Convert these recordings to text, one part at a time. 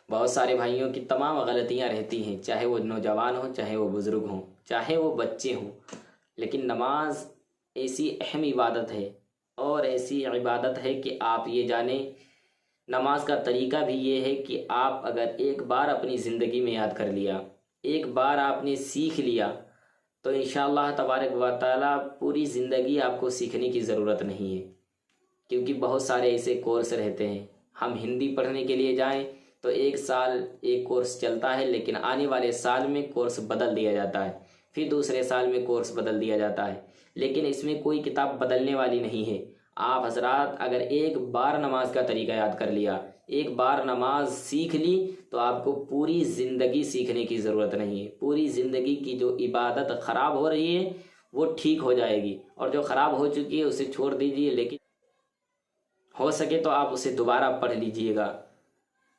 बहुत सारे भाइयों की तमाम गलतियां रहती हैं, चाहे वो नौजवान हो, चाहे वो बुज़ुर्ग हों, चाहे वो बच्चे हों। लेकिन नमाज ऐसी अहम इबादत है, और ऐसी इबादत है कि आप ये जानें, नमाज का तरीका भी ये है कि आप अगर एक बार अपनी ज़िंदगी में याद कर लिया, एक बार आपने सीख लिया, तो इंशाअल्लाह तबारक व ताला पूरी ज़िंदगी आपको सीखने की ज़रूरत नहीं है। क्योंकि बहुत सारे ऐसे कोर्स रहते हैं, हम हिंदी पढ़ने के लिए जाएं तो एक साल एक कोर्स चलता है, लेकिन आने वाले साल में कोर्स बदल दिया जाता है, फिर दूसरे साल में कोर्स बदल दिया जाता है। लेकिन इसमें कोई किताब बदलने वाली नहीं है। आप हजरात अगर एक बार नमाज का तरीका याद कर लिया, एक बार नमाज सीख ली, तो आपको पूरी ज़िंदगी सीखने की ज़रूरत नहीं है। पूरी ज़िंदगी की जो इबादत ख़राब हो रही है वो ठीक हो जाएगी, और जो ख़राब हो चुकी है उसे छोड़ दीजिए, लेकिन हो सके तो आप उसे दोबारा पढ़ लीजिएगा।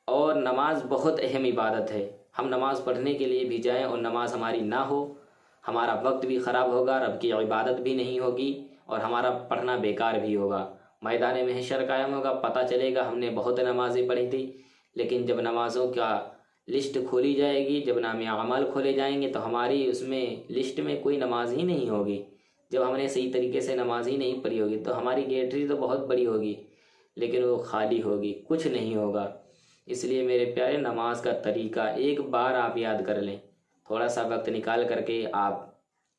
और नमाज बहुत अहम इबादत है। हम नमाज पढ़ने के लिए भी जाएं और नमाज हमारी ना हो, हमारा वक्त भी ख़राब होगा, रब की इबादत भी नहीं होगी, और हमारा पढ़ना बेकार भी होगा। मैदान महशर कायम होगा, पता चलेगा हमने बहुत नमाज़ें पढ़ी थी, लेकिन जब नमाज़ों का लिस्ट खोली जाएगी, जब नाम अमाल खोले जाएंगे, तो हमारी उसमें लिस्ट में कोई नमाज ही नहीं होगी। जब हमने सही तरीके से नमाज ही नहीं पढ़ी होगी, तो हमारी गैलरी तो बहुत बड़ी होगी, लेकिन वो खाली होगी, कुछ नहीं होगा। इसलिए मेरे प्यारे, नमाज का तरीका एक बार आप याद कर लें, थोड़ा सा वक्त निकाल करके आप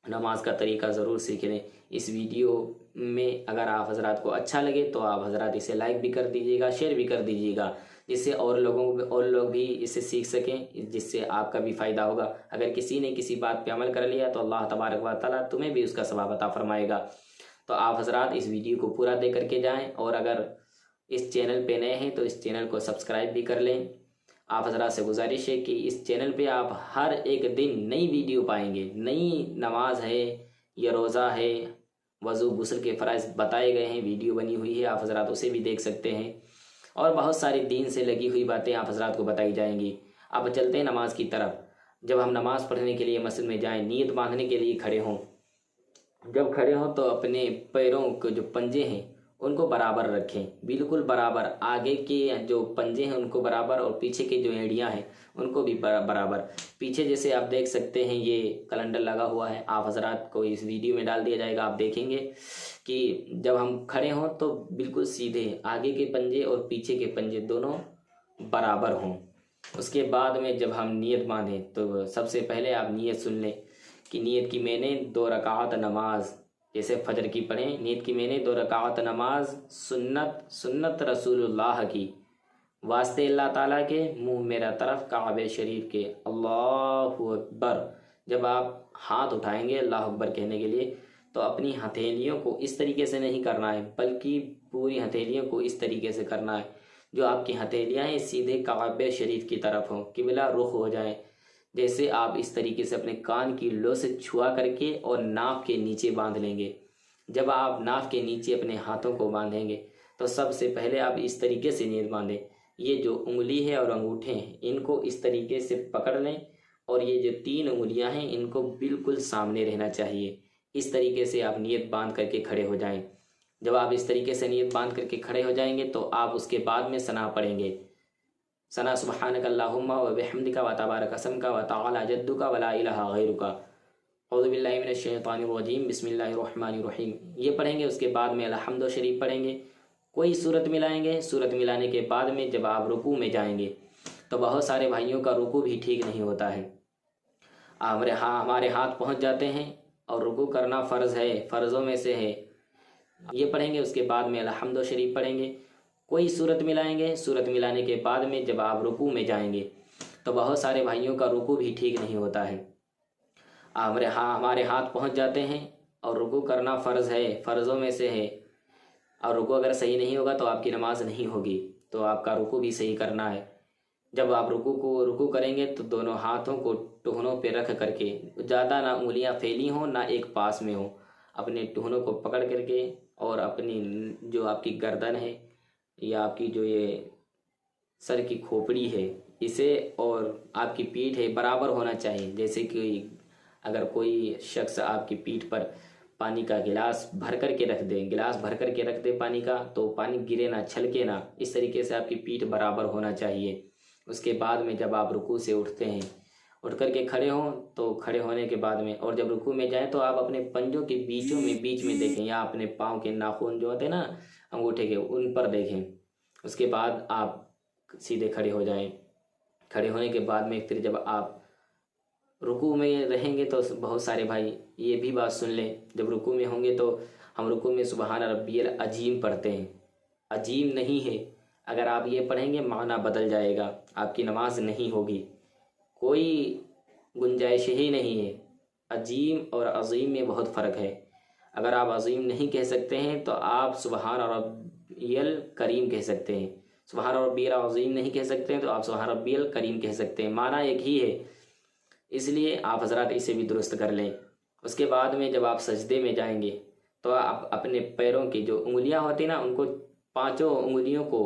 नमाज का तरीका ज़रूर सीख लें। इस वीडियो में अगर आप हजरात को अच्छा लगे तो आप हजरात इसे लाइक भी कर दीजिएगा, शेयर भी कर दीजिएगा, जिससे और लोग भी इसे सीख सकें, जिससे आपका भी फ़ायदा होगा। अगर किसी ने किसी बात पे अमल कर लिया तो अल्लाह तबारक व तआला तुम्हें भी उसका सवाब अता फरमाएगा। तो आप हजरात इस वीडियो को पूरा देख करके जाएँ, और अगर इस चैनल पे नए हैं तो इस चैनल को सब्सक्राइब भी कर लें। आप हजरात से गुजारिश है कि इस चैनल पे आप हर एक दिन नई वीडियो पाएंगे। नई नमाज है या रोज़ा है, वज़ू गुस्ल के फ़राइज़ बताए गए हैं, वीडियो बनी हुई है, आप हजरात उसे भी देख सकते हैं। और बहुत सारी दीन से लगी हुई बातें आप हजरात को बताई जाएंगी। अब चलते हैं नमाज की तरफ। जब हम नमाज़ पढ़ने के लिए मस्जिद में जाएँ, नीयत बांधने के लिए खड़े हों, जब खड़े हों तो अपने पैरों के जो पंजे हैं उनको बराबर रखें, बिल्कुल बराबर। आगे के जो पंजे हैं उनको बराबर, और पीछे के जो एड़ियाँ हैं उनको भी बराबर। पीछे जैसे आप देख सकते हैं ये कैलेंडर लगा हुआ है, आप हजरात को इस वीडियो में डाल दिया जाएगा। आप देखेंगे कि जब हम खड़े हों तो बिल्कुल सीधे आगे के पंजे और पीछे के पंजे दोनों बराबर हों। उसके बाद में जब हम नियत बांधें तो सबसे पहले आप नियत सुन लें कि नियत की मैंने 2 रकात नमाज, जैसे फजर की पढ़ें, नीयत की मैंने 2 रकात नमाज सुन्नत रसूलुल्लाह की, वास्ते अल्लाह ताला के, मुंह मेरा तरफ काबे शरीफ के। अल्लाहु अकबर। जब आप हाथ उठाएंगे अल्लाह अकबर कहने के लिए, तो अपनी हथेलियों को इस तरीके से नहीं करना है, बल्कि पूरी हथेलियों को इस तरीके से करना है जो आपकी हथेलियाँ हैं सीधे काबे शरीफ की तरफ हों, किबला रुख हो जाए। जैसे आप इस तरीके से अपने कान की लो से छुआ करके और नाक के नीचे बांध लेंगे। जब आप नाक के नीचे अपने हाथों को बांधेंगे तो सबसे पहले आप इस तरीके से नियत बांधें। ये जो उंगली है और अंगूठे हैं इनको इस तरीके से पकड़ लें, और ये जो 3 उंगलियां हैं इनको बिल्कुल सामने रहना चाहिए। इस तरीके से आप नियत बांध करके खड़े हो जाएं। जब आप इस तरीके से नियत बांध करके खड़े हो जाएंगे तो आप उसके बाद में सना पढ़ेंगे। सना सुब्हानक अल्लाहुम्मा व बिहम्दिका व तबारक असमुका व तआला जद्दुका व ला इलाहा गैरुका, औज़ु बिल्लाहि मिनश शैतानिर रजीम, बिस्मिल्लाहिर रहमानिर रहीम। ये पढ़ेंगे। उसके बाद में अलहम्दु शरीफ पढ़ेंगे। कोई सूरत मिलाएंगे। सूरत मिलाने के बाद में जब आप रुकू में जाएंगे तो बहुत सारे भाइयों का रुकू भी ठीक नहीं होता है। हमारे हाथ पहुंच जाते हैं, और रुकू करना फ़र्ज़ है, फ़र्ज़ों में से है। ये पढ़ेंगे। उसके बाद में अलहम्दु शरीफ पढ़ेंगे। कोई सूरत मिलाएंगे। सूरत मिलाने के बाद में जब आप रुकू में जाएंगे तो बहुत सारे भाइयों का रुकू भी ठीक नहीं होता है। हमारे हाथ पहुंच जाते हैं, और रुकू करना फ़र्ज़ है, फ़र्ज़ों में से है। और रुकू अगर सही नहीं होगा तो आपकी नमाज नहीं होगी, तो आपका रुकू भी सही करना है। जब आप रुकू करेंगे तो दोनों हाथों को टुहनों पे रख करके, ज़्यादा ना उंगलियां फैली हों ना एक पास में हो, अपने टुहनों को पकड़ करके, और अपनी जो आपकी गर्दन है या आपकी जो ये सर की खोपड़ी है इसे, और आपकी पीठ है बराबर होना चाहिए। जैसे कि अगर कोई शख्स आपकी पीठ पर पानी का गिलास भर कर के रख दे, पानी का, तो पानी गिरे ना, छलके ना, इस तरीके से आपकी पीठ बराबर होना चाहिए। उसके बाद में जब आप रुकू से उठते हैं, उठ कर के खड़े हों तो खड़े होने के बाद में, और जब रुकू में जाएं तो आप अपने पंजों के बीच में देखें, या अपने पाँव के नाखून जो होते हैं ना अंगूठे के, उन पर देखें। उसके बाद आप सीधे खड़े हो जाएं। खड़े होने के बाद में फिर जब आप रुकू में रहेंगे तो बहुत सारे भाई ये भी बात सुन लें, जब रुकू में होंगे तो हम रुकू में सुबहान रब्बियल अजीम पढ़ते हैं। अजीम नहीं है, अगर आप ये पढ़ेंगे माना बदल जाएगा, आपकी नमाज नहीं होगी, कोई गुंजाइश ही नहीं है। अजीम और अजीम में बहुत फ़र्क है। अगर आप अजीम नहीं कह सकते हैं तो आप सुबहान रब्बियल करीम कह सकते हैं। सुबहान रब्बियल अजीम नहीं कह सकते हैं तो आप सुबहान रब्बियल करीम कह सकते हैं, माना एक ही है। इसलिए आप हजरात इसे भी दुरुस्त कर लें। उसके बाद में जब आप सजदे में जाएंगे तो आप अपने पैरों की जो उंगलियां होती ना, उनको पांचों उंगलियों को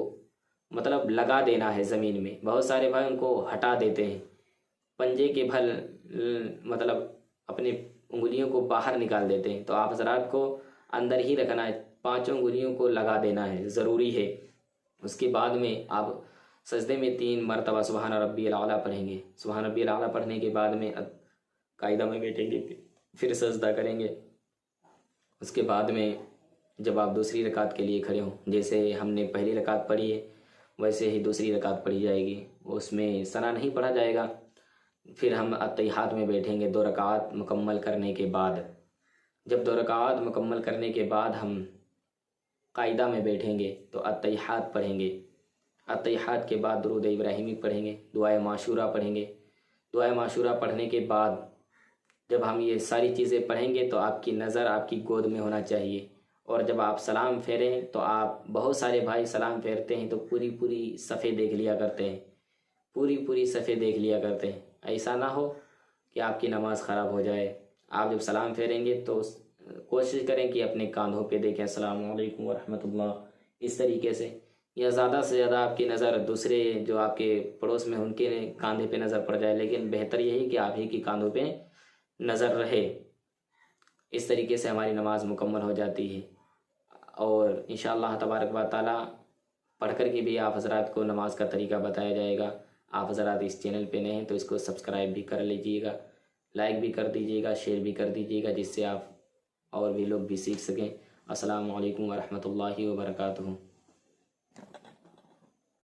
मतलब लगा देना है ज़मीन में। बहुत सारे भाई उनको हटा देते हैं, पंजे के भल मतलब अपने उंगलियों को बाहर निकाल देते हैं। तो आप हजरात को अंदर ही रखना है, पांचों उंगलियों को लगा देना है, ज़रूरी है। उसके बाद में आप सजदे में 3 मरतबा सुबहान रब्बियल आला पढ़ेंगे। सुबहान रब्बियल आला पढ़ने के बाद में कायदा में बैठेंगे, फिर सजदा करेंगे। उसके बाद में जब आप दूसरी रकात के लिए खड़े हों, जैसे हमने पहली रकात पढ़ी है वैसे ही दूसरी रकात पढ़ी जाएगी, उसमें सना नहीं पढ़ा जाएगा। फिर हम अत्तहियात में बैठेंगे 2 रकात मुकम्मल करने के बाद। जब 2 रकात मुकम्मल करने के बाद हम कायदा में बैठेंगे तो अत्तहियात पढ़ेंगे। अत्तहियात के बाद दुरूद इब्राहिमी पढ़ेंगे, दुआए माशूरा पढ़ेंगे। दुआए माशूरा पढ़ने के बाद जब हम ये सारी चीज़ें पढ़ेंगे तो आपकी नज़र आपकी गोद में होना चाहिए। और जब आप सलाम फेरें तो आप, बहुत सारे भाई सलाम फेरते हैं तो पूरी सफ़े देख लिया करते हैं, पूरी सफ़े देख लिया करते हैं। ऐसा ना हो कि आपकी नमाज़ ख़राब हो जाए। आप जब सलाम फेरेंगे तो कोशिश करें कि अपने कांधों पे देखें अस्सलामु अलैकुम व रहमतुल्लाह, इस तरीके से। या ज़्यादा से ज़्यादा आपकी नज़र दूसरे जो आपके पड़ोस में उनके कांधे पे नज़र पड़ जाए, लेकिन बेहतर यही कि आप ही की कांधों पे नज़र रहे। इस तरीके से हमारी नमाज मुकम्मल हो जाती है। और इंशाअल्लाह तबारक व तआला पढ़ कर के भी आप हज़रात को नमाज का तरीका बताया जाएगा। आप हज़रात इस चैनल पे नए हैं तो इसको सब्सक्राइब भी कर लीजिएगा, लाइक भी कर दीजिएगा, शेयर भी कर दीजिएगा, जिससे आप और भी लोग भी सीख सकें। अस्सलामु अलैकुम व रहमतुल्लाहि व बरकातुहू।